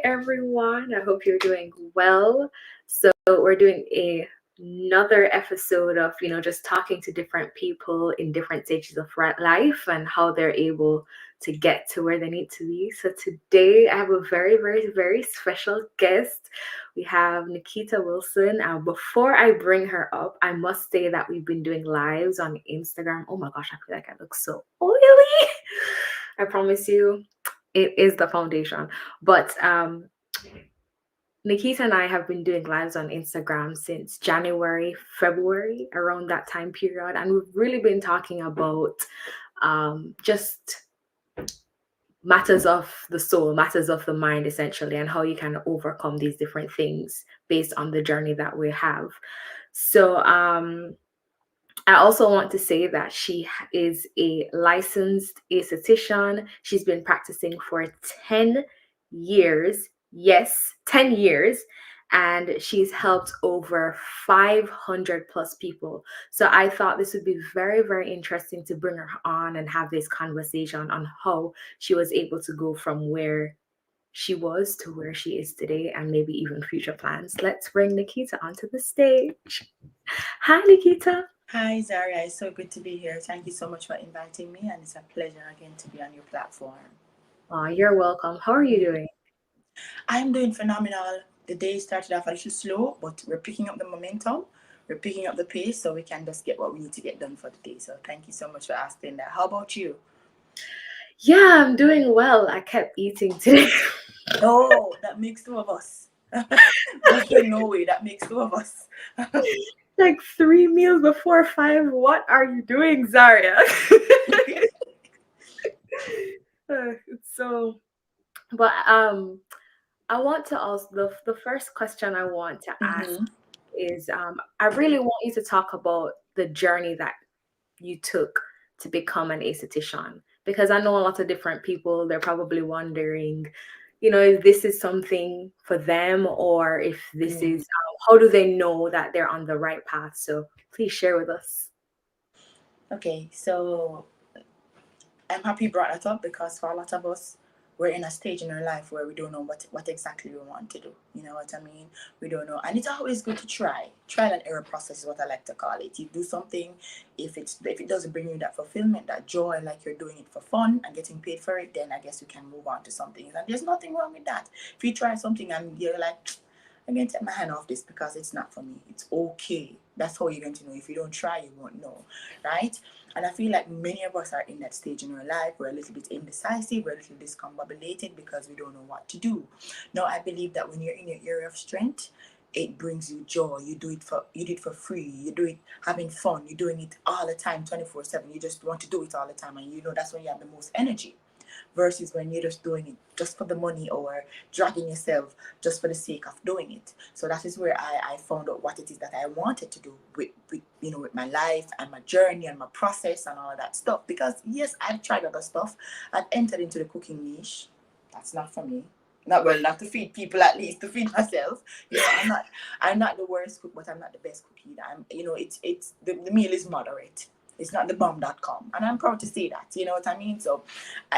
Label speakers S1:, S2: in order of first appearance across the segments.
S1: everyone. I hope you're doing well. So we're doing another episode of, just talking to different people in different stages of life and how they're able to get to where they need to be. So today I have a very, very, very special guest. We have Nikita Wilson. Before I bring her up, I must say that we've been doing lives on Instagram. Oh my gosh, I feel like I look so oily. I promise you, it is the foundation. But Nikita and I have been doing lives on Instagram since January, February, around that time period. And we've really been talking about just matters of the soul, matters of the mind, essentially, and how you can overcome these different things based on the journey that we have. So, I also want to say that she is a licensed aesthetician. She's been practicing for 10 years. Yes, 10 years. And she's helped over 500 plus people. So I thought this would be very, very interesting to bring her on and have this conversation on how she was able to go from where she was to where she is today and maybe even future plans. Let's bring Nikita onto the stage. Hi, Nikita.
S2: Hi, Zaria. It's so good to be here. Thank you so much for inviting me, and it's a pleasure again to be on your platform.
S1: Oh, you're welcome. How are you doing?
S2: I'm doing phenomenal. The day started off a little slow, but we're picking up the momentum. We're picking up the pace so we can just get what we need to get done for the day. So thank you so much for asking that. How about you?
S1: Yeah, I'm doing well. I kept eating today.
S2: Oh, that makes two of us. There's no way that makes two of us.
S1: Like 3 meals before 5. What are you doing, Zaria? It's so, but I want to ask the first question I want to ask
S2: Mm-hmm.
S1: is I really want you to talk about the journey that you took to become an esthetician, because I know a lot of different people, they're probably wondering, if this is something for them or if this
S2: Mm.
S1: is how do they know that they're on the right path. So please share with us.
S2: Okay, so I'm happy you brought that up because for a lot of us, we're in a stage in our life where we don't know what exactly we want to do. You know what I mean? We don't know. And it's always good to try. Trial and error process is what I like to call it. You do something, if it doesn't bring you that fulfillment, that joy, like you're doing it for fun and getting paid for it, then I guess you can move on to something. And there's nothing wrong with that. If you try something and you're like, I'm going to take my hand off this because it's not for me. It's okay. That's how you're going to know. If you don't try, you won't know, right? And I feel like many of us are in that stage in our life. We're a little bit indecisive, we're a little discombobulated because we don't know what to do. Now, I believe that when you're in your area of strength, it brings you joy. You do it for free. You do it having fun. You're doing it all the time, 24/7. You just want to do it all the time, and you know that's when you have the most energy versus when you're just doing it just for the money or dragging yourself just for the sake of doing it. So that is where I found out what it is that I wanted to do with my life and my journey and my process and all of that stuff. Because yes, I've tried other stuff. I've entered into the cooking niche. That's not for me. Not to feed people, at least to feed myself. I'm not the worst cook, but I'm not the best cook either. It's the meal is moderate. It's not the bomb.com, and I'm proud to say that. You know what I mean? So,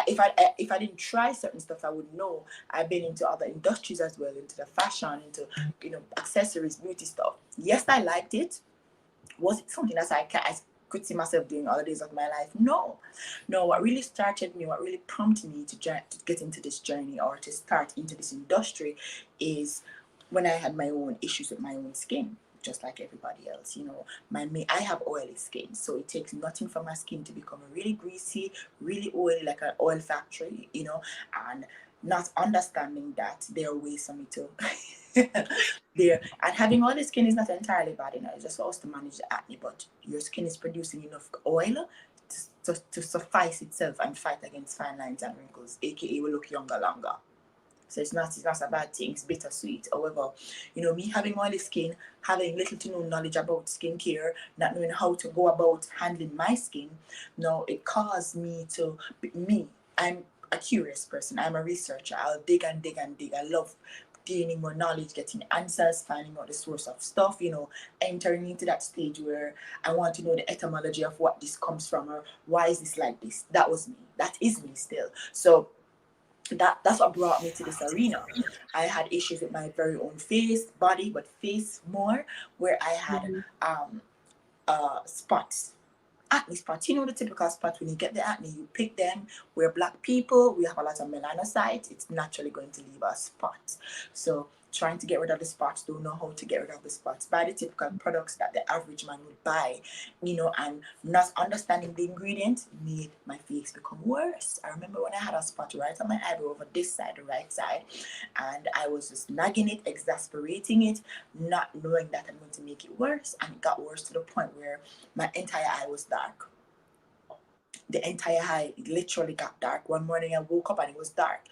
S2: if I didn't try certain stuff, I would know. I've been into other industries as well, into the fashion, into accessories, beauty stuff. Yes, I liked it. Was it something that I could see myself doing all the days of my life? No, no. What really started me, what really prompted me to get into this journey or to start into this industry, is when I had my own issues with my own skin, just like everybody else. I have oily skin, so it takes nothing for my skin to become really greasy, really oily, like an oil factory. And not understanding that there are ways for me to there. And having oily skin is not entirely bad, it's just for us to manage the acne, but your skin is producing enough oil to suffice itself and fight against fine lines and wrinkles, aka will look younger longer. So it's not a bad thing, it's bittersweet. However, me having oily skin, having little to no knowledge about skincare, not knowing how to go about handling my skin, no, it caused me to me. I'm a curious person. I'm a researcher. I'll dig and dig and dig. I love gaining more knowledge, getting answers, finding out the source of stuff, entering into that stage where I want to know the etymology of what this comes from or why is this like this. That was me. That is me still. So that's what brought me to this arena. I had issues with my very own face, body, but face more, where I had
S1: Mhm.
S2: spots, acne spots. You know the typical spots when you get the acne, you pick them. We're black people, we have a lot of melanocytes. It's naturally going to leave us spots. So trying to get rid of the spots, don't know how to get rid of the spots. Buy the typical products that the average man would buy, and not understanding the ingredients made my face become worse. I remember when I had a spot right on my eyebrow over this side, the right side, and I was just nagging it, exasperating it, not knowing that I'm going to make it worse. And it got worse to the point where my entire eye was dark. The entire eye literally got dark. One morning I woke up and it was dark.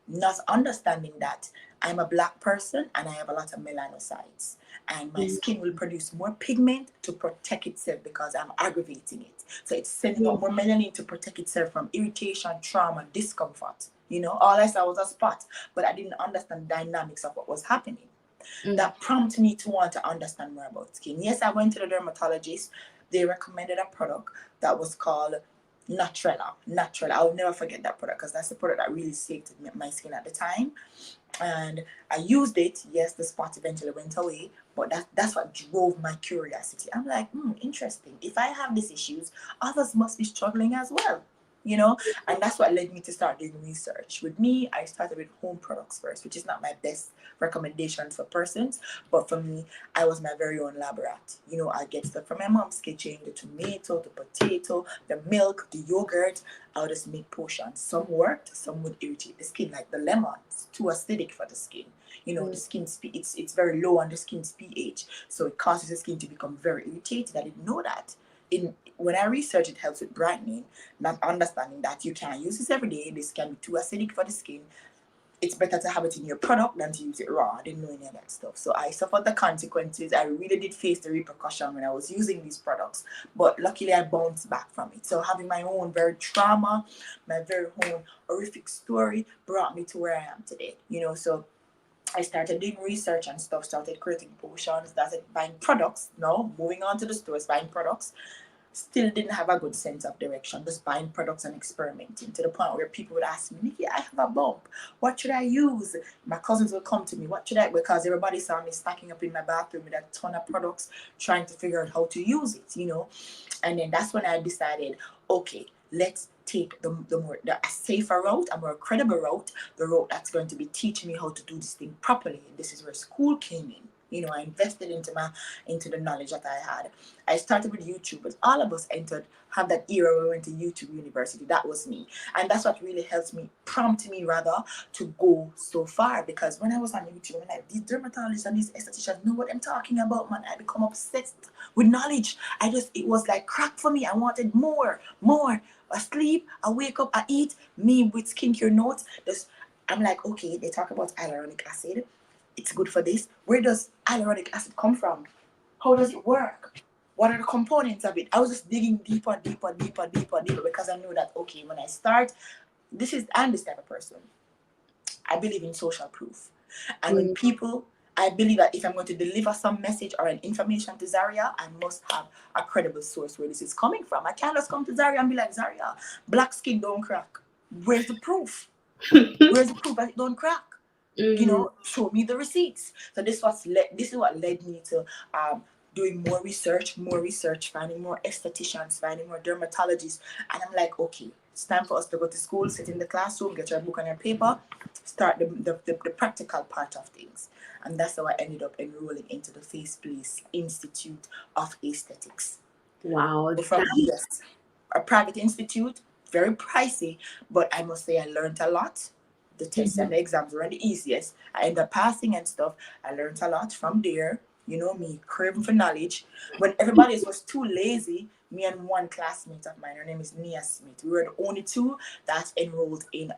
S2: Not understanding that I'm a black person and I have a lot of melanocytes. And my
S1: Mhm.
S2: skin will produce more pigment to protect itself because I'm aggravating it. So it's sending
S1: Mhm.
S2: out more melanin to protect itself from irritation, trauma, discomfort. All I saw was a spot, but I didn't understand the dynamics of what was happening.
S1: Mhm.
S2: That prompted me to want to understand more about skin. Yes, I went to the dermatologist. They recommended a product that was called Naturella. Naturella. I'll never forget that product because that's the product that really saved my skin at the time. And I used it. Yes, the spot eventually went away, but that's what drove my curiosity. I'm like, interesting. If I have these issues, others must be struggling as well. You know, and that's what led me to start doing research. With me, I started with home products first, which is not my best recommendation for persons, but for me, I was my very own lab rat. I get stuff from my mom's kitchen, the tomato, the potato, the milk, the yogurt. I'll just make potions. Some worked, some would irritate the skin, like the lemon. It's too acidic for the skin. The
S1: Mhm.
S2: skin's it's very low on the skin's pH, so it causes the skin to become very irritated. I didn't know that. When I researched, it helps with brightening. Not understanding that you can't use this every day. This can be too acidic for the skin. It's better to have it in your product than to use it raw. I didn't know any of that stuff. So I suffered the consequences. I really did face the repercussion when I was using these products. But luckily I bounced back from it. So having my own very trauma, my very own horrific story brought me to where I am today. So I started doing research and stuff, started creating potions, started buying products. Now moving on to the stores, buying products, still didn't have a good sense of direction, just buying products and experimenting to the point where people would ask me, Nikki, I have a bump. What should I use? My cousins would come to me, what should I, because everybody saw me stacking up in my bathroom with a ton of products, trying to figure out how to use it. And then that's when I decided, okay, let's take the a safer route, a more credible route, the route that's going to be teaching me how to do this thing properly. And this is where school came in. I invested into the knowledge that I had. I started with YouTube, but all of us have that era where we went to YouTube University. That was me. And that's what really helped me, prompted me rather, to go so far. Because when I was on YouTube, I'm like, these dermatologists and these estheticians know what I'm talking about, man. I become obsessed with knowledge. It was like crack for me. I wanted more, more. I sleep, I wake up, I eat, me with skincare notes. I'm like, okay, they talk about hyaluronic acid. It's good for this. Where does hyaluronic acid come from? How does it work? What are the components of it? I was just digging deeper, deeper, deeper, deeper, deeper, because I knew that, okay, when I start, I'm this type of person. I believe in social proof. And when
S1: Mhm.
S2: people, I believe that if I'm going to deliver some message or an information to Zaria, I must have a credible source where this is coming from. I can't just come to Zaria and be like, Zaria, black skin don't crack. Where's the proof? Where's the proof that it don't crack?
S1: Mhm.
S2: Show me the receipts. So this is what led me to doing more research, finding more estheticians, finding more dermatologists. And I'm like, okay, it's time for us to go to school, sit in the classroom, get your book and your paper, start the practical part of things. And that's how I ended up enrolling into the Face Place Institute of Aesthetics.
S1: Wow,
S2: From, yes, a private institute, very pricey, but I must say I learned a lot. The tests
S1: Mhm.
S2: and the exams were the easiest. I ended up passing and stuff. I learned a lot from there. Me craving for knowledge. When everybody else was too lazy, me and one classmate of mine, her name is Nia Smith, we were the only two that enrolled in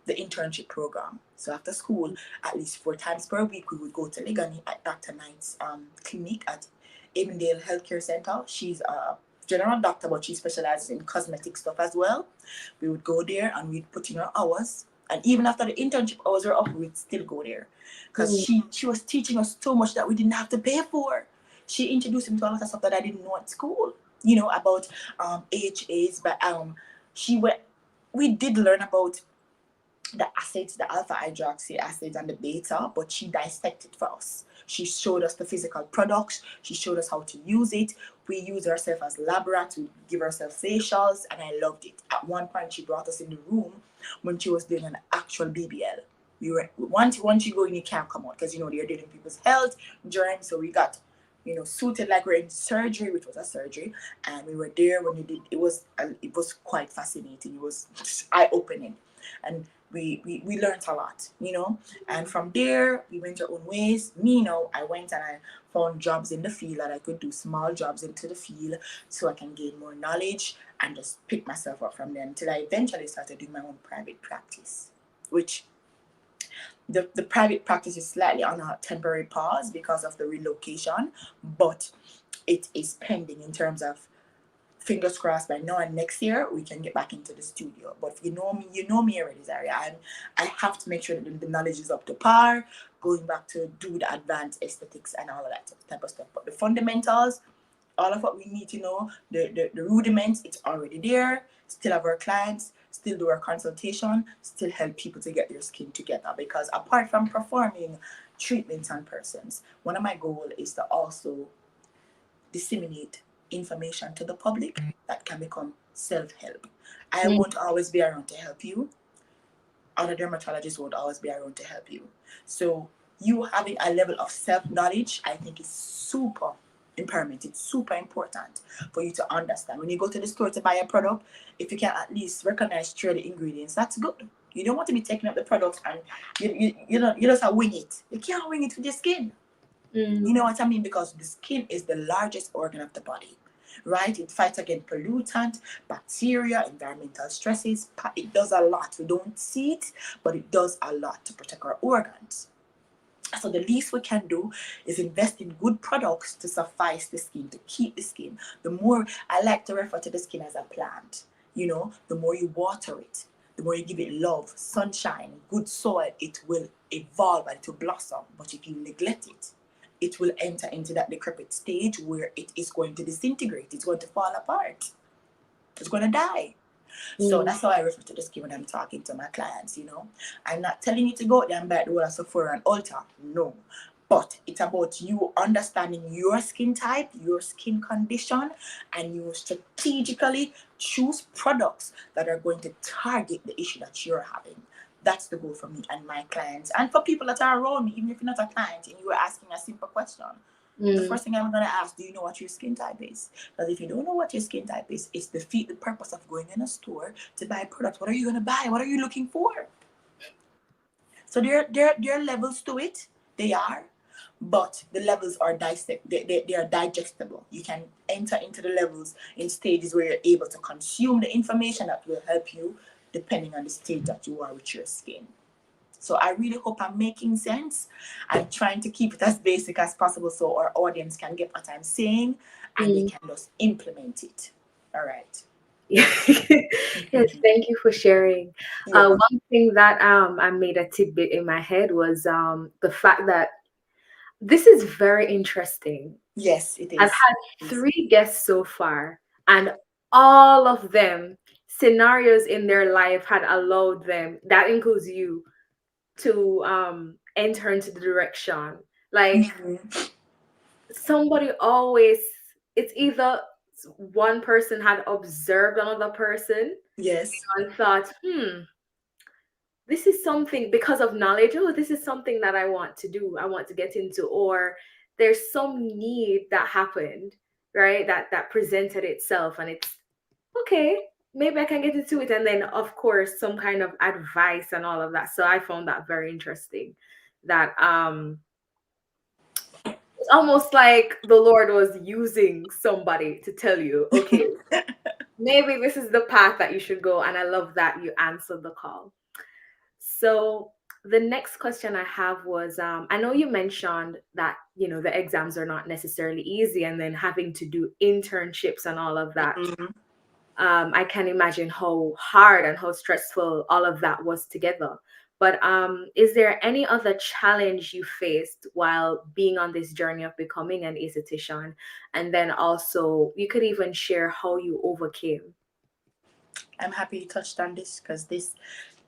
S2: the internship program. So after school, at least 4 times per week, we would go to Ligani at Dr. Knight's clinic at Avondale Healthcare Center. She's a general doctor, but she specializes in cosmetic stuff as well. We would go there and we'd put in our hours. And even after the internship hours were up, we'd still go there. Because
S1: Mhm.
S2: she was teaching us so much that we didn't have to pay for. She introduced me to a lot of stuff that I didn't know at school, about AHAs. But she went, we did learn about the acids, the alpha hydroxy acids and the beta, but she dissected for us. She showed us the physical products. She showed us how to use it. We use ourselves as lab rats. We give ourselves facials, and I loved it. At one point, she brought us in the room when she was doing an actual BBL. We were once you go in, you can't come out because they're dealing with people's health, germs. So we got suited like we're in surgery, which was a surgery, and we were there when you did. It was quite fascinating. It was eye opening, and we learned a lot. And from there, we went our own ways. I went and I found jobs in the field that I could do, small jobs into the field, so I can gain more knowledge and just pick myself up from there until I eventually started doing my own private practice, which the private practice is slightly on a temporary pause because of the relocation, but it is pending in terms of, fingers crossed, by now and next year we can get back into the studio. But if you know me already, Zaria. I have to make sure that the knowledge is up to par, going back to do the advanced aesthetics and all of that type of stuff. But the fundamentals, all of what we need to know, the rudiments, it's already there. Still have our clients, still do our consultation, still help people to get their skin together. Because apart from performing treatments on persons, one of my goals is to also disseminate information to the public that can become self-help. I won't always be around to help you. Other dermatologists won't always be around to help you. So you having a level of self-knowledge, I think, is super impairment. It's super important for you to understand. When you go to the store to buy a product, if you can at least recognize three of the ingredients, that's good. You don't want to be taking up the products and you just wing it. You can't wing it with your skin. You know what I mean? Because the skin is the largest organ of the body, right? It fights against pollutant, bacteria, environmental stresses. It does a lot. We don't see it, but it does a lot to protect our organs. So the least we can do is invest in good products to suffice the skin, to keep the skin. The more, I like to refer to the skin as a plant. The more you water it, the more you give it love, sunshine, good soil, it will evolve and to blossom. But if you neglect it, it will enter into that decrepit stage where it is going to disintegrate. It's going to fall apart. It's going to die. So that's how I refer to the skin when I'm talking to my clients. I'm not telling you to go out there and buy the whole of Sephora and Ulta. No. But it's about you understanding your skin type, your skin condition, and you strategically choose products that are going to target the issue that you're having. That's the goal for me and my clients. And for people that are around me, even if you're not a client and you were asking a simple question, the first thing I'm going to ask, do you know what your skin type is? Because if you don't know what your skin type is, it's defeat the purpose of going in a store to buy products. What are you going to buy? What are you looking for? So there are levels to it. They are. But the levels are they are digestible. You can enter into the levels in stages where you're able to consume the information that will help you depending on the stage that you are with your skin. So I really hope I'm making sense. I'm trying to keep it as basic as possible so our audience can get what I'm saying and they can just implement it. All right.
S1: Yes, thank you for sharing. One thing that I made a tidbit in my head was the fact that this is very interesting.
S2: Yes, it is.
S1: I've had 3 guests so far, and all of them, scenarios in their life had allowed them, that includes you, to enter into the direction. Like somebody always, it's either one person had observed another person,
S2: Yes,
S1: and thought, this is something, because of knowledge, oh, this is something that I want to do, I want to get into, or there's some need that happened, right? That presented itself, and it's okay, maybe I can get into it. And then of course some kind of advice and all of that. So I found that very interesting, that it's almost like the Lord was using somebody to tell you, okay, maybe this is the path that you should go. And I love that you answered the call. So the next question I have was, I know you mentioned that, the exams are not necessarily easy, and then having to do internships and all of that. I can imagine how hard and how stressful all of that was together. But is there any other challenge you faced while being on this journey of becoming an aesthetician? And then also, you could even share how you overcame.
S2: I'm happy you touched on this because this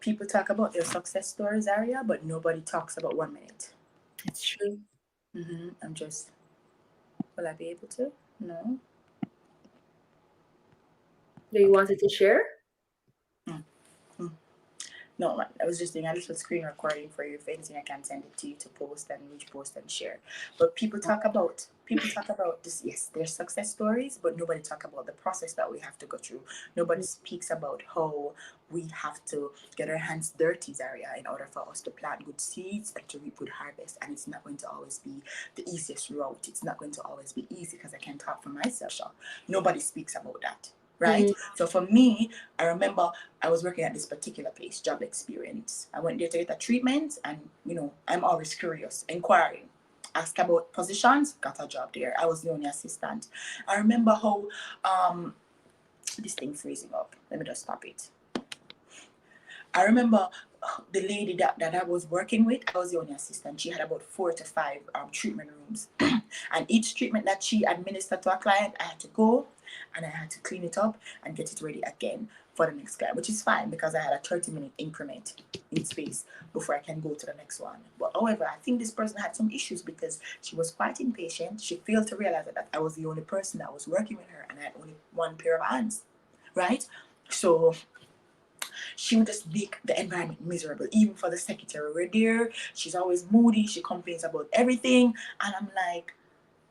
S2: People talk about their success stories, Aria, but nobody talks about 1 minute.
S1: It's true.
S2: I'm just, will I be able to? No.
S1: Do you
S2: Okay.
S1: wanted to share?
S2: Mm. Mm. No, I was just doing a little screen recording for you. If anything, I can send it to you to post and reach post and share. But people talk about this. Yes, their success stories, but nobody talk about the process that we have to go through. Nobody speaks about how we have to get our hands dirty, Zaria, in order for us to plant good seeds and to reap good harvest. And it's not going to always be the easiest route. It's not going to always be easy, because I can talk for myself. Sure. Nobody speaks about that. Right?
S1: Mm-hmm.
S2: So for me, I remember I was working at this particular place, job experience. I went there to get a treatment, and I'm always curious, inquiring. Ask about positions, got a job there. I was the only assistant. I remember how this thing freezing up. Let me just stop it. I remember the lady that I was working with, I was the only assistant. She had about 4 to 5 treatment rooms. And each treatment that she administered to a client, I had to go and I had to clean it up and get it ready again for the next client, which is fine because I had a 30-minute increment in space before I can go to the next one. But however, I think this person had some issues because she was quite impatient. She failed to realize that I was the only person that was working with her and I had only one pair of hands, right? So she would just make the environment miserable, even for the secretary. We're there, she's always moody, she complains about everything, and I'm like,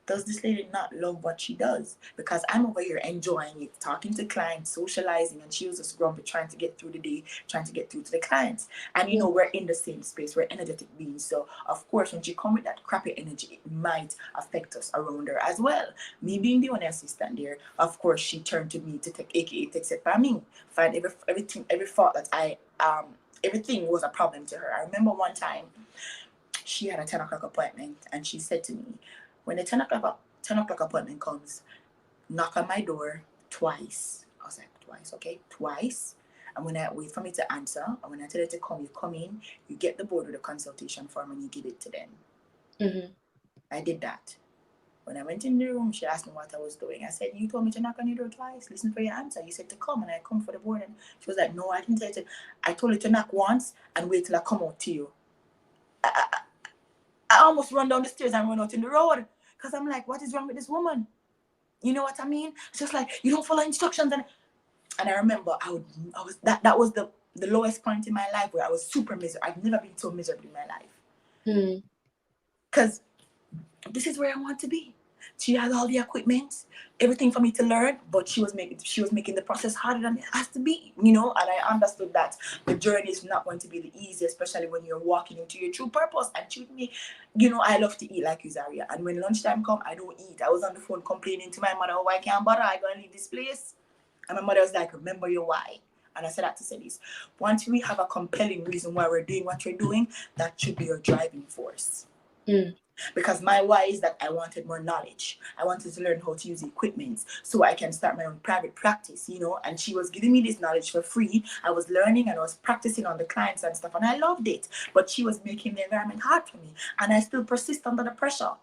S2: does this lady not love what she does? Because I'm over here enjoying it, talking to clients, socializing, and she was just grumpy, trying to get through the day, trying to get through to the clients. And we're in the same space, we're energetic beings. So of course, when she come with that crappy energy, it might affect us around her as well. Me being the only assistant there, of course, she turned to me to take, aka takes it by me, find every fault that everything was a problem to her. I remember one time she had a 10 o'clock appointment, and she said to me, when the 10 o'clock appointment comes, knock on my door twice. I was like, twice, okay, twice. And when I wait for me to answer, and when I tell you to come, you come in, you get the board with the consultation form, and you give it to them.
S1: Mm-hmm.
S2: I did that. When I went in the room, she asked me what I was doing. I said, you told me to knock on your door twice. Listen for your answer. You said to come, and I come for the board. And she was like, no, I didn't tell you to. I told you to knock once and wait till I come out to you. I almost run down the stairs and run out in the road because I'm like, what is wrong with this woman? You know what I mean? It's just like, you don't follow instructions. And I remember I was that was the lowest point in my life where I was super miserable. I've never been so miserable in my life. Because this is where I want to be. She has all the equipment, everything for me to learn, but she was making the process harder than it has to be, and I understood that the journey is not going to be the easiest, especially when you're walking into your true purpose. And treat me, I love to eat like you, Zaria. And when lunchtime come, I don't eat. I was on the phone complaining to my mother, oh, I can't bother, I gonna leave this place. And my mother was like, remember your why. And I said that to say this. Once we have a compelling reason why we're doing what we're doing, that should be your driving force. Because my why is that I wanted more knowledge. I wanted to learn how to use equipment so I can start my own private practice, and she was giving me this knowledge for free. I was learning and I was practicing on the clients and stuff, and I loved it. But she was making the environment hard for me, and I still persist under the pressure.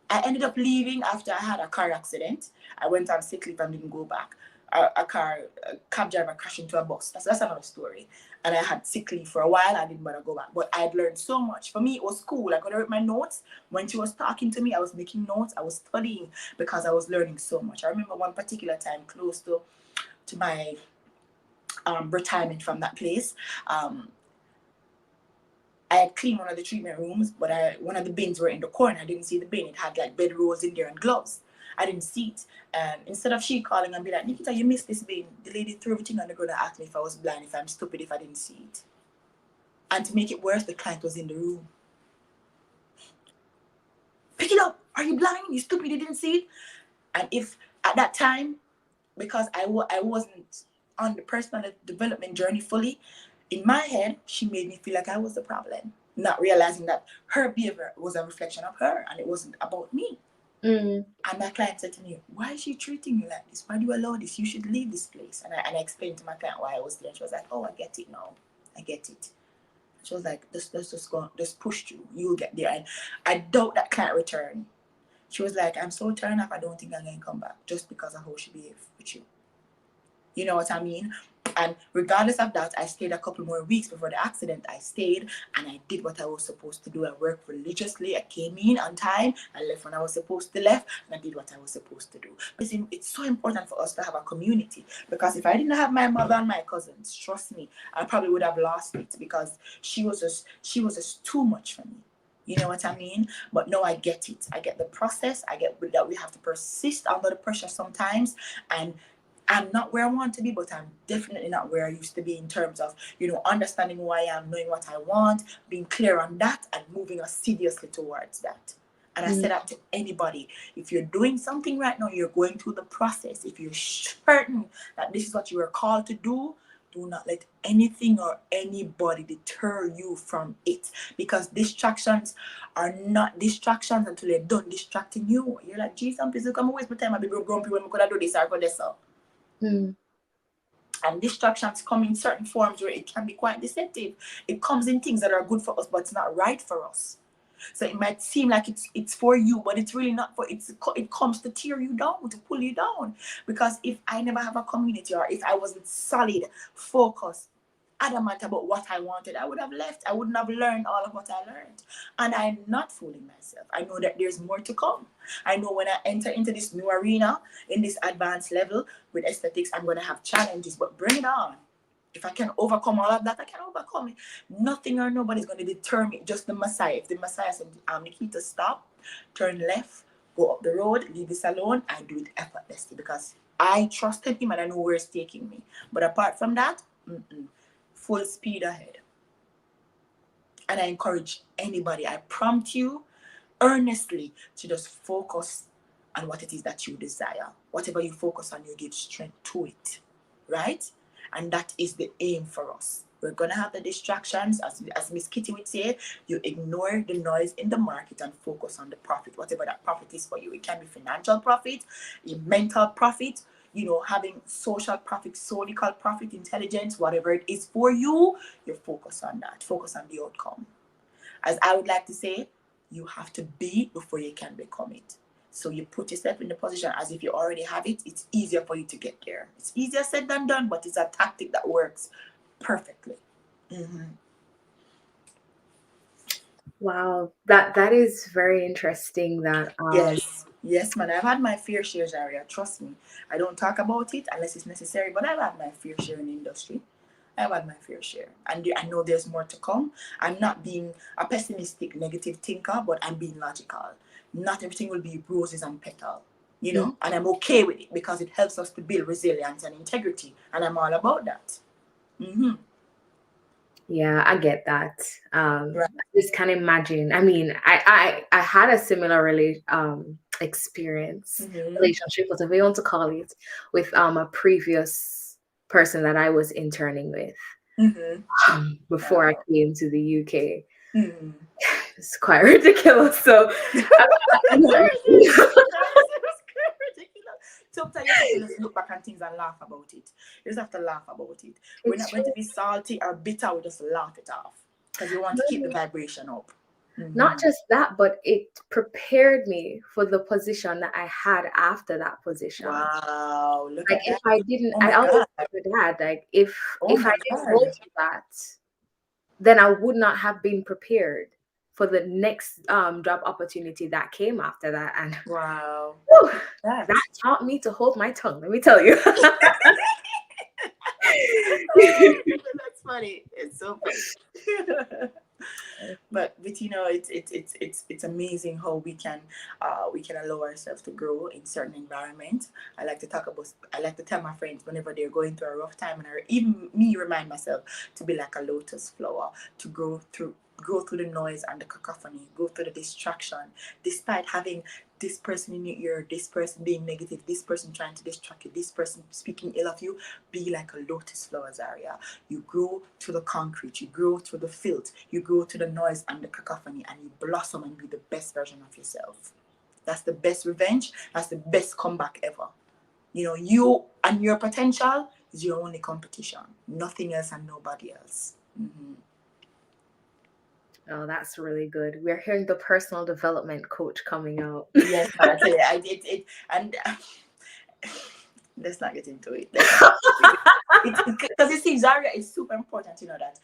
S2: I ended up leaving after I had a car accident. I went on sick leave and didn't go back. A cab driver crashed into a bus. That's another story. And I had sick leave for a while. I didn't want to go back. But I'd learned so much. For me, it was cool. I could write my notes. When she was talking to me, I was making notes. I was studying because I was learning so much. I remember one particular time close to my retirement from that place. I had cleaned one of the treatment rooms, but one of the bins were in the corner. I didn't see the bin. It had like bed rolls in there and gloves. I didn't see it. And instead of she calling and be like, Nikita, you missed this bin, the lady threw everything on the ground and asked me if I was blind, if I'm stupid, if I didn't see it. And to make it worse, the client was in the room. Pick it up. Are you blind? You stupid, you didn't see it? And if at that time, because I wasn't on the personal development journey fully, in my head, she made me feel like I was the problem, not realizing that her behavior was a reflection of her and it wasn't about me. And my client said to me, why is she treating you like this? Why do you allow this? You should leave this place. And I explained to my client why I was there. And she was like, oh, I get it now. I get it. She was like, let's just go, just push through. You'll get there. And I doubt that client returned. She was like, I'm so turned off, I don't think I'm going to come back just because of how she behaved with you. You know what I mean? And regardless of that, I stayed a couple more weeks before the accident. I stayed and I did what I was supposed to do. I worked religiously. I came in on time. I left when I was supposed to left, and I did what I was supposed to do. It's so important for us to have a community, because if I didn't have my mother and my cousins, trust me, I probably would have lost it, because she was just too much for me. You know what I mean? But no, I get it. I get the process. I get that we have to persist under the pressure sometimes. And I'm not where I want to be, but I'm definitely not where I used to be in terms of, understanding who I am, knowing what I want, being clear on that, and moving assiduously towards that. And I say that to anybody. If you're doing something right now, you're going through the process. If you're certain that this is what you are called to do not let anything or anybody deter you from it. Because distractions are not distractions until they're done distracting you. You're like, geez, some people come waste my time. I'll be grumpy when I could do this or could this. And distractions come in certain forms where it can be quite deceptive. It comes in things that are good for us, but it's not right for us. So it might seem like it's for you, but it's really not for. It comes to tear you down, to pull you down. Because if I never have a community, or if I wasn't solid, focused, adamant about what I wanted, I would have left. I wouldn't have learned all of what I learned. And I'm not fooling myself. I know that there's more to come. I know when I enter into this new arena, in this advanced level with aesthetics, I'm going to have challenges, but bring it on. If I can overcome all of that, I can overcome it. Nothing or nobody's going to deter me. Just the Messiah. If the Messiah said, Nikita, stop, turn left, go up the road, leave this alone, I do it effortlessly, because I trusted him and I know where it's taking me. But apart from that, full speed ahead. And I encourage anybody, I prompt you earnestly to just focus on what it is that you desire. Whatever you focus on, you give strength to it, right? And that is the aim for us. We're gonna have the distractions, as Miss Kitty would say. You ignore the noise in the market and focus on the profit, whatever that profit is for you. It can be financial profit, a mental profit, having social profit, solical profit, intelligence, whatever it is for you. You focus on that. Focus on the outcome. As I would like to say, you have to be before you can become it. So you put yourself in the position as if you already have it. It's easier for you to get there. It's easier said than done, but it's a tactic that works perfectly.
S1: Wow, that is very interesting. That
S2: Yes, man. I've had my fair share, Zaria. Trust me. I don't talk about it unless it's necessary, but I've had my fair share in the industry. I've had my fair share, and I know there's more to come. I'm not being a pessimistic, negative thinker, but I'm being logical. Not everything will be roses and petal, and I'm okay with it, because it helps us to build resilience and integrity, and I'm all about that.
S1: Yeah, I get that.
S2: Right.
S1: I just can't imagine. I mean, I had a similar experience, relationship, whatever you want to call it, with a previous person that I was interning with before I came to the UK. It's quite ridiculous. So
S2: sometimes you have to just look back on things and laugh about it. You just have to laugh about it. We're not going to be salty or bitter. We just laugh it off, because we want to keep the vibration up.
S1: Not just that, but it prepared me for the position that I had after that position.
S2: Wow, look
S1: Like
S2: at
S1: if
S2: that.
S1: I didn't,
S2: Oh
S1: I
S2: my
S1: always
S2: God.
S1: tell my dad, like if
S2: Oh
S1: I
S2: my
S1: didn't
S2: God.
S1: go through that, then I would not have been prepared for the next job opportunity that came after that. And
S2: Wow.
S1: whew, that taught me to hold my tongue, let me tell you.
S2: That's funny. It's so funny. But it's amazing how we can allow ourselves to grow in certain environments. I like to tell my friends whenever they're going through a rough time, and even me remind myself to be like a lotus flower, to grow through the noise and the cacophony, go through the distraction, despite having this person in your ear, this person being negative, this person trying to distract you, this person speaking ill of you. Be like a lotus flower, Zaria. You grow through the concrete, you grow through the filth, you grow through the noise and the cacophony, and you blossom and be the best version of yourself. That's the best revenge. That's the best comeback ever. You and your potential is your only competition. Nothing else and nobody else.
S1: Oh, that's really good. We're hearing the personal development coach coming out.
S2: Yes, I tell you, I did it, and let's not get into it. Let's not get into it. Because you see, Zaria, it's super important to know that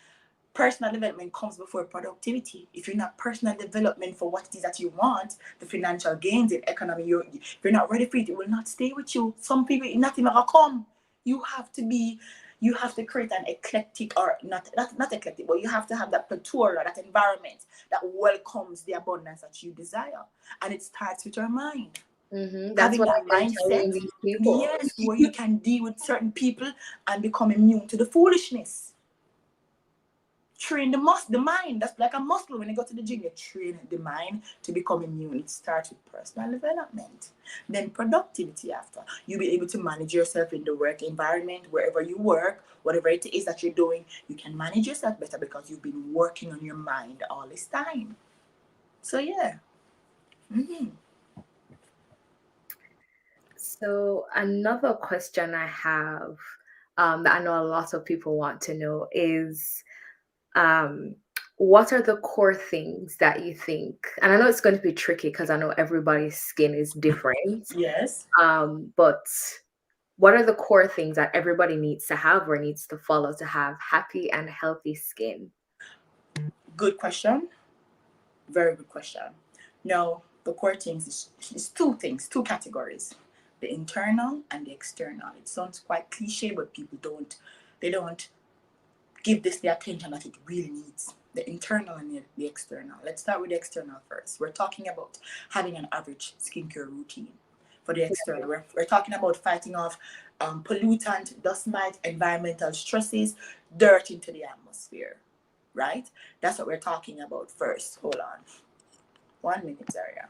S2: personal development comes before productivity. If you're not personal development for what it is that you want, the financial gains in economy, if you're not ready for it, it will not stay with you. Some people, it not even gonna come. You have to be, you have to create an eclectic, or not eclectic, but you have to have that plethora, that environment that welcomes the abundance that you desire. And it starts with your mind.
S1: That's
S2: Having
S1: what
S2: that
S1: I've been
S2: mindset,
S1: telling these people.
S2: yes, where you can deal with certain people and become immune to the foolishness. Train the mind. That's like a muscle. When you go to the gym, you train the mind to become immune. It starts with personal development, then productivity. After you'll be able to manage yourself in the work environment, wherever you work, whatever it is that you're doing, you can manage yourself better because you've been working on your mind all this time. So yeah. Mm-hmm.
S1: So another question I have, that I know a lot of people want to know is, um, what are the core things that you think? And I know it's going to be tricky because I know everybody's skin is different.
S2: Yes.
S1: But what are the core things that everybody needs to have or needs to follow to have happy and healthy skin?
S2: Good question. Very good question. Now, the core things is two things, two categories: the internal and the external. It sounds quite cliche, but people don't give this the attention that it really needs. The internal and the external. Let's start with the external first. We're talking about having an average skincare routine. For the external, we're talking about fighting off pollutant, dust mite, environmental stresses, dirt into the atmosphere, right? That's what we're talking about first. Hold on. 1 minute, Zaria.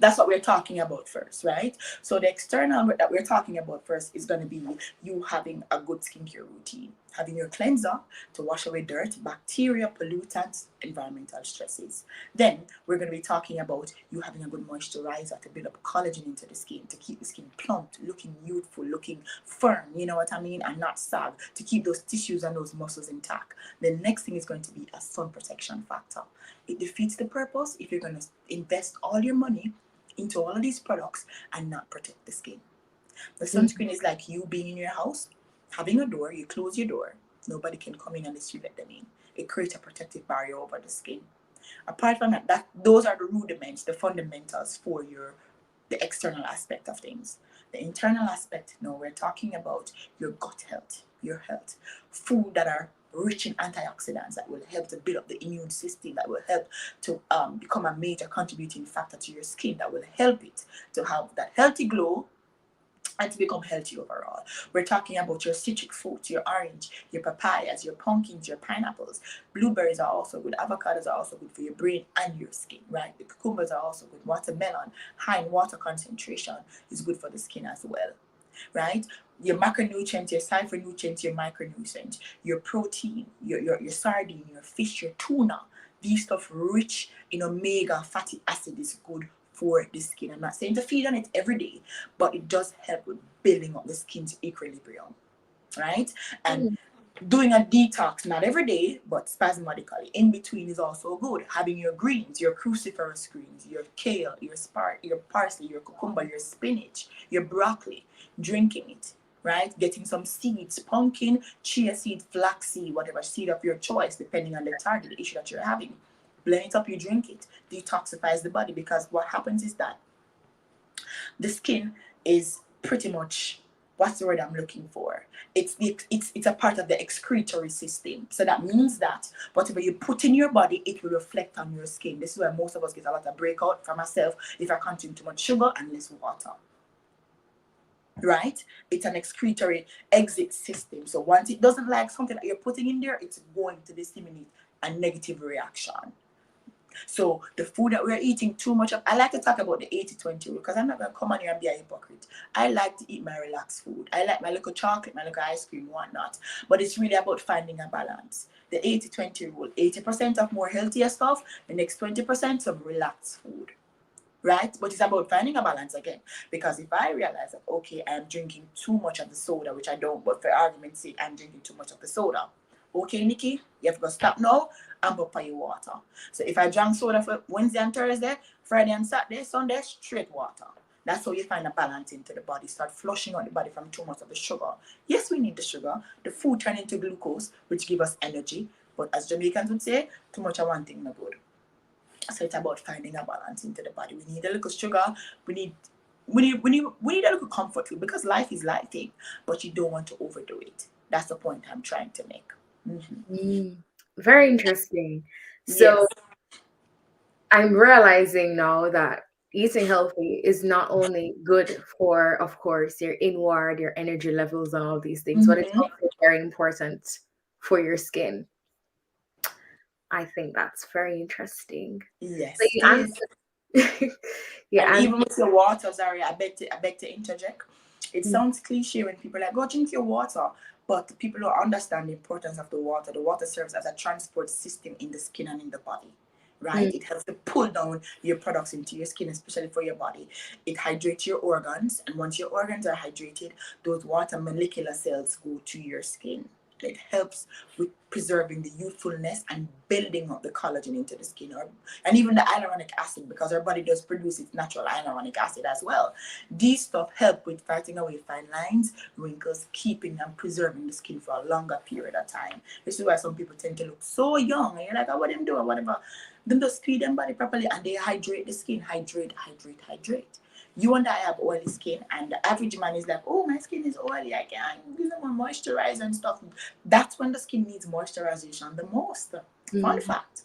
S2: That's what we're talking about first, right? So the external that we're talking about first is going to be you having a good skincare routine, having your cleanser to wash away dirt, bacteria, pollutants, environmental stresses. Then we're going to be talking about you having a good moisturizer to build up collagen into the skin, to keep the skin plump, looking youthful, looking firm, you know what I mean, and not sag, to keep those tissues and those muscles intact. The next thing is going to be a sun protection factor. It defeats the purpose if you're going to invest all your money into all of these products and not protect the skin. The sunscreen is like you being in your house, having a door, you close your door, nobody can come in unless you let them in. It creates a protective barrier over the skin. Apart from that, those are the rudiments, the fundamentals for the external aspect of things. The internal aspect, no, we're talking about your gut health, your health, food that are rich in antioxidants that will help to build up the immune system, that will help to become a major contributing factor to your skin, that will help it to have that healthy glow and to become healthy overall. We're talking about your citric fruits, your orange, your papayas, your pumpkins, your pineapples. Blueberries are also good. Avocados are also good for your brain and your skin, right? The cucumbers are also good. Watermelon, high in water concentration, is good for the skin as well, right? Your macronutrients, your nutrients, your micronutrients, your protein, your sardine, your fish, your tuna. These stuff rich in omega fatty acid is good for the skin. I'm not saying to feed on it every day, but it does help with building up the skin's equilibrium, right? And doing a detox, not every day, but spasmodically, in between is also good. Having your greens, your cruciferous greens, your kale, your parsley, your cucumber, your spinach, your broccoli, drinking it, right? Getting some seeds, pumpkin, chia seed, flax seed, whatever seed of your choice, depending on the target, the issue that you're having. Blend it up, you drink it, detoxifies the body, because what happens is that the skin is pretty much, what's the word I'm looking for? It's a part of the excretory system. So that means that whatever you put in your body, it will reflect on your skin. This is where most of us get a lot of breakout. For myself, if I consume too much sugar and less water, right? It's an excretory exit system. So once it doesn't like something that you're putting in there, it's going to disseminate a negative reaction. So the food that we're eating too much of, I like to talk about the 80-20 rule, because I'm not going to come on here and be a hypocrite. I like to eat my relaxed food. I like my little chocolate, my little ice cream, whatnot. But it's really about finding a balance. The 80-20 rule, 80% of more healthier stuff, the next 20% of relaxed food. Right? But it's about finding a balance again. Because if I realize that, okay, I'm drinking too much of the soda, which I don't, but for argument's sake, I'm drinking too much of the soda. Okay, Nikki, you have to stop now and go for your water. So if I drank soda for Wednesday and Thursday, Friday and Saturday, Sunday, straight water. That's how you find a balance into the body. Start flushing out the body from too much of the sugar. Yes, we need the sugar. The food turn into glucose, which give us energy. But as Jamaicans would say, too much of one thing no good. So it's about finding a balance into the body. We need a little sugar. We need a little comfort food because life is lifing, but you don't want to overdo it. That's the point I'm trying to make.
S1: Very interesting.
S2: Yes.
S1: So I'm realizing now that eating healthy is not only good for, of course, your inward, your energy levels, and all these things, but it's
S2: Mm-hmm.
S1: also very important for your skin. I think that's very interesting. So
S2: Yes,
S1: you
S2: it is.
S1: answered, you
S2: And
S1: answered.
S2: even with your water, sorry, I beg to interject. It
S1: Mm,
S2: sounds cliche when people are like, go drink your water. But people don't understand the importance of the water. The water serves as a transport system in the skin and in the body.
S1: mm,
S2: Right? It helps to pull down your products into your skin, especially for your body. It hydrates your organs, and once your organs are hydrated, those water molecular cells go to your skin. It helps with preserving the youthfulness and building up the collagen into the skin, and even the hyaluronic acid, because our body does produce its natural hyaluronic acid as well. These stuff help with fighting away fine lines, wrinkles, keeping and preserving the skin for a longer period of time. This is why some people tend to look so young, and you're like, oh, what them do or whatever. Them just feed them body properly and they hydrate the skin. Hydrate. You and I have oily skin, and the average man is like, oh, my skin is oily, I can't use more moisturizer and stuff. That's when the skin needs moisturization the most. Fun
S1: mm,
S2: fact.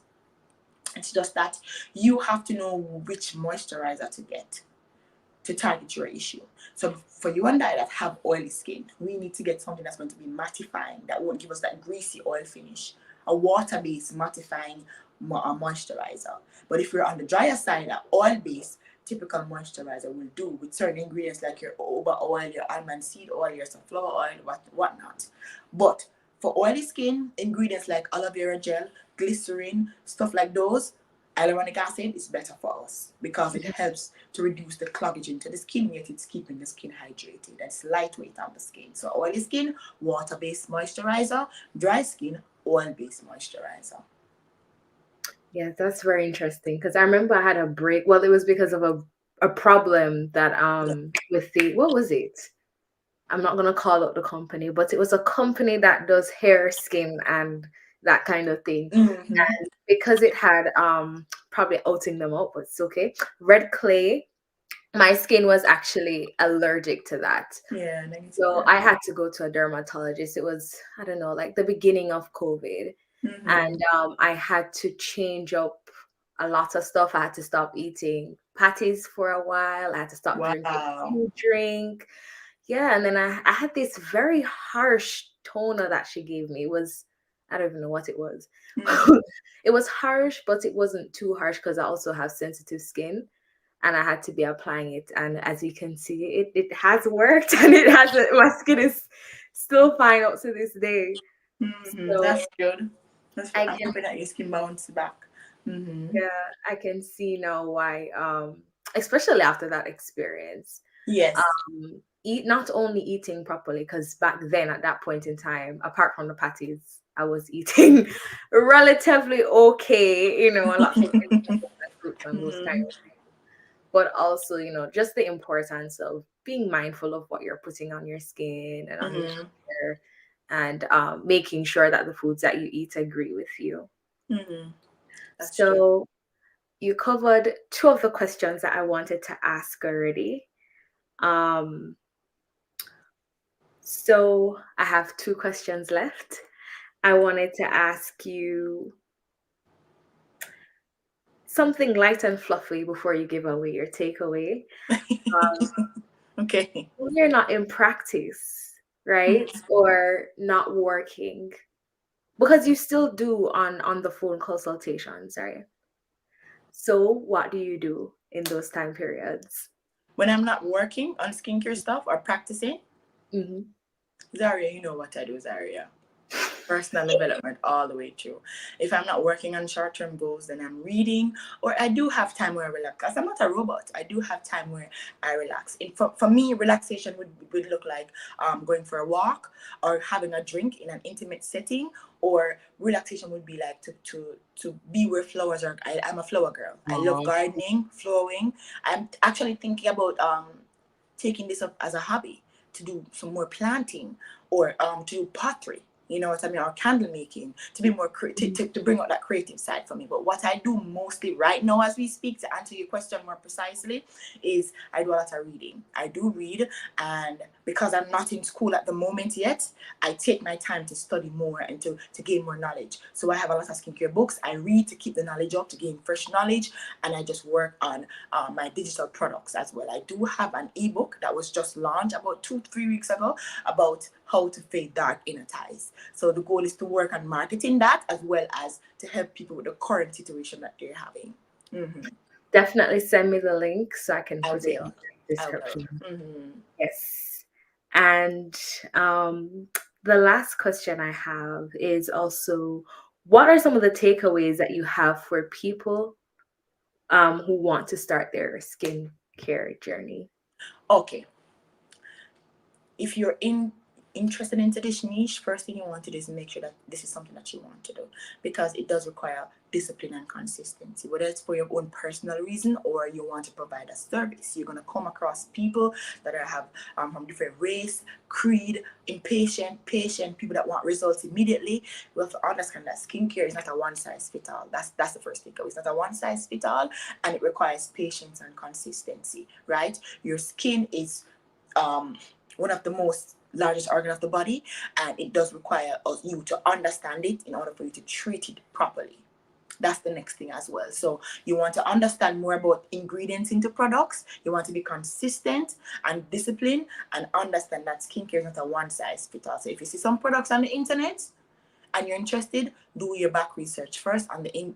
S2: It's just that you have to know which moisturizer to get to target your issue. So for you and I that have oily skin, we need to get something that's going to be mattifying, that won't give us that greasy oil finish. A water-based mattifying moisturizer. But if you're on the drier side, an oil-based typical moisturizer will do with certain ingredients like your jojoba oil, your almond seed oil, your sunflower oil, whatnot. But for oily skin, ingredients like aloe vera gel, glycerin, stuff like those, hyaluronic acid is better for us because it helps to reduce the cloggage into the skin, yet it's keeping the skin hydrated. It's lightweight on the skin. So oily skin, water-based moisturizer. Dry skin, oil-based moisturizer.
S1: yeah, that's very interesting because I remember I had a break. Well, it was because of a problem that with the what was it? I'm not gonna call out the company, but it was a company that does hair, skin, and that kind of thing.
S2: Mm-hmm.
S1: And because it had probably outing them out, but it's okay. Red clay, my skin was actually allergic to that.
S2: Yeah, negative.
S1: So I had to go to a dermatologist. It was, I don't know, like the beginning of COVID.
S2: Mm-hmm.
S1: And I had to change up a lot of stuff. I had to stop eating patties for a while. I had to stop drinking
S2: Wow.
S1: food drink. Yeah, and then I had this very harsh toner that she gave me. It was, I don't even know what it was.
S2: Mm-hmm.
S1: It was harsh, but it wasn't too harsh because I also have sensitive skin and I had to be applying it. And as you can see, it has worked and it has my skin is still fine up to this day.
S2: Mm-hmm.
S1: So
S2: That's good.
S1: I
S2: I'm
S1: can,
S2: hoping that your skin bounced back. Mm-hmm.
S1: yeah, I can see now why, especially after that experience.
S2: Yes.
S1: Eat not only eating properly, because back then at that point in time, apart from the patties, I was eating relatively okay, a lot of vegetables and fruits and those kind
S2: Mm-hmm.
S1: of things. But also, just the importance of being mindful of what you're putting on your skin and on your
S2: Mm-hmm.
S1: hair, and making sure that the foods that you eat agree with you.
S2: Mm-hmm. That's true.
S1: So you covered two of the questions that I wanted to ask already. Um, So I have two questions left. I wanted to ask you something light and fluffy before you give away your takeaway.
S2: Okay.
S1: When you're not in practice, right? Or not working, because you still do on the phone consultations, right? So what do you do in those time periods?
S2: When I'm not working on skincare stuff or practicing,
S1: Hmm.
S2: Zaria, you know what I do, Zaria. Personal development all the way through. If I'm not working on short term goals, then I'm reading, or I do have time where I relax. Because I'm not a robot, I do have time where I relax. For me, relaxation would look like going for a walk or having a drink in an intimate setting, or relaxation would be like to be where flowers are. I'm a flower girl. I love
S1: Oh.
S2: gardening, flowering. I'm actually thinking about taking this up as a hobby to do some more planting, or to do pottery, you know what I mean, or candle making, to be more to bring out that creative side for me. But what I do mostly right now as we speak, to answer your question more precisely, is I do a lot of reading. I do read, and because I'm not in school at the moment yet, I take my time to study more and to gain more knowledge. So I have a lot of skincare books. I read to keep the knowledge up, to gain fresh knowledge, and I just work on my digital products as well. I do have an ebook that was just launched about 2-3 weeks ago about how to fade dark inner ties. So the goal is to work on marketing that, as well as to help people with the current situation that they're having. Mm-hmm.
S1: Definitely send me the link so I can
S2: I
S1: put it in
S2: will.
S1: the
S2: I will.
S1: description.
S2: Mm-hmm.
S1: Yes. And the last question I have is also, what are some of the takeaways that you have for people who want to start their skincare journey?
S2: Okay. If you're interested into this niche, first thing you want to do is make sure that this is something that you want to do, because it does require discipline and consistency, whether it's for your own personal reason or you want to provide a service. You're going to come across people that have from different race, creed, impatient, patient, people that want results immediately. We have to understand that skincare is not a one size fit all. That's the first thing. It's not a one size fit all, and it requires patience and consistency, right? Your skin is one of the most largest organ of the body, and it does require you to understand it in order for you to treat it properly. That's the next thing as well. So you want to understand more about ingredients into products. You want to be consistent and disciplined, and understand that skincare is not a one size fits all. So if you see some products on the internet and you're interested, do your back research first on the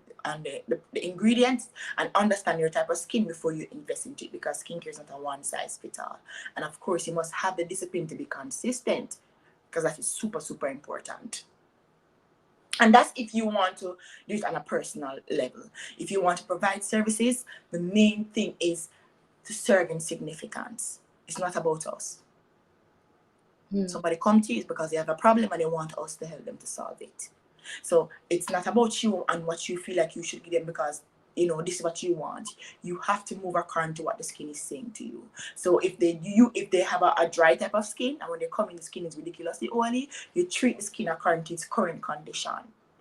S2: ingredients, and understand your type of skin before you invest into it, because skincare is not a one size fits all. And of course, you must have the discipline to be consistent, because that is super, super important. And that's if you want to do it on a personal level. If you want to provide services, the main thing is to serve in significance. It's not about us. Somebody come to you because they have a problem and they want us to help them to solve it. So it's not about you and what you feel like you should give them, because this is what you want. You have to move according to what the skin is saying to you. So if they have a dry type of skin, and when they come in, the skin is ridiculously oily, you treat the skin according to its current condition,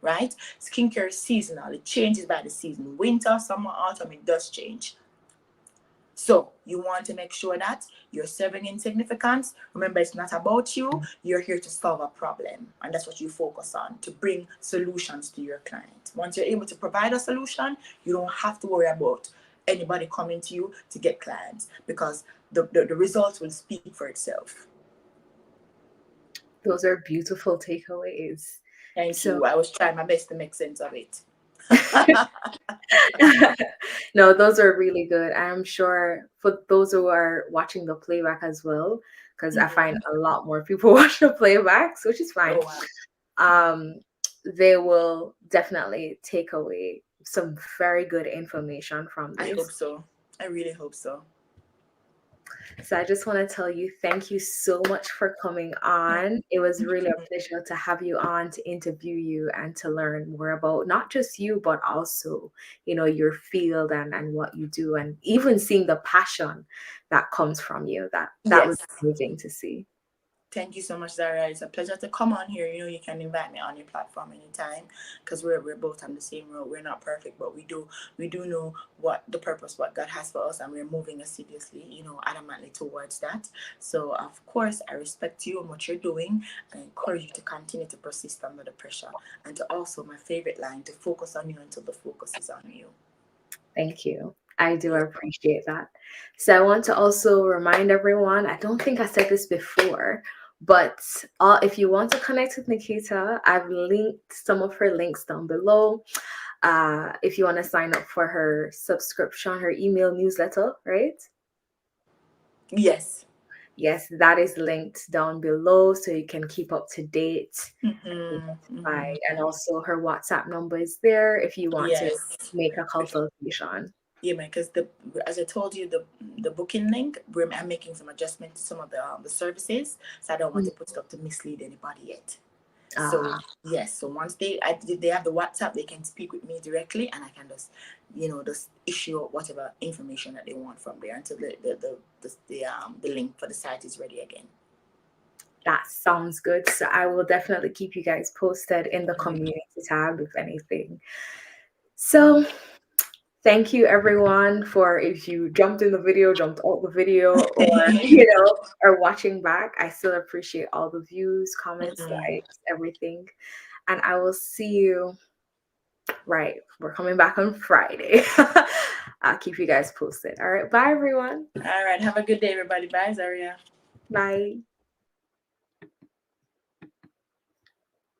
S2: right? Skincare is seasonal. It changes by the season. Winter, summer, autumn, it does change. So you want to make sure that you're serving in significance. Remember, it's not about you. You're here to solve a problem. And that's what you focus on, to bring solutions to your client. Once you're able to provide a solution, you don't have to worry about anybody coming to you to get clients, because the results will speak for itself.
S1: Those are beautiful takeaways.
S2: Thank
S1: So
S2: you. I was trying my best to make sense of it.
S1: no, those are really good. I'm sure for those who are watching the playback as well, because I find a lot more people watch the playbacks, which is fine.
S2: Oh, wow.
S1: They will definitely take away some very good information from
S2: I hope
S1: this.
S2: so. I really hope so.
S1: So I just want to tell you, thank you so much for coming on. It was really a pleasure to have you on, to interview you and to learn more about not just you, but also, your field and what you do, and even seeing the passion that comes from you. That was
S2: Yes.
S1: amazing to see.
S2: Thank you so much, Zara. It's a pleasure to come on here. You can invite me on your platform anytime, because we're both on the same road. We're not perfect, but we do know what the purpose, what God has for us, and we're moving assiduously, adamantly towards that. So of course, I respect you and what you're doing, and I encourage you to continue to persist under the pressure, and to also, my favorite line, to focus on you until the focus is on you.
S1: Thank you. I do
S2: Yeah.
S1: appreciate that. So I want to also remind everyone, I don't think I said this before, but if you want to connect with Nikita, I've linked some of her links down below. If you want to sign up for her subscription, her email newsletter, right?
S2: Yes.
S1: Yes, that is linked down below so you can keep up to date and
S2: Mm-hmm.
S1: notified.
S2: Mm-hmm.
S1: And also her WhatsApp number is there if you want to
S2: Yes.
S1: make a consultation.
S2: Yeah, man. Because as I told you, the booking link, I'm making some adjustments to some of the services, so I don't want to put stuff to mislead anybody yet. So
S1: Ah,
S2: yes, so once they have the WhatsApp, they can speak with me directly, and I can just just issue whatever information that they want from there until the link for the site is ready again.
S1: that sounds good. So I will definitely keep you guys posted in the community tab if anything. So thank you everyone for, if you jumped in the video, jumped out the video, or are watching back. I still appreciate all the views, comments, likes, everything. And I will see you. Right, we're coming back on Friday. I'll keep you guys posted. All right, bye everyone.
S2: All right, have a good day, everybody. Bye, Zaria.
S1: Bye.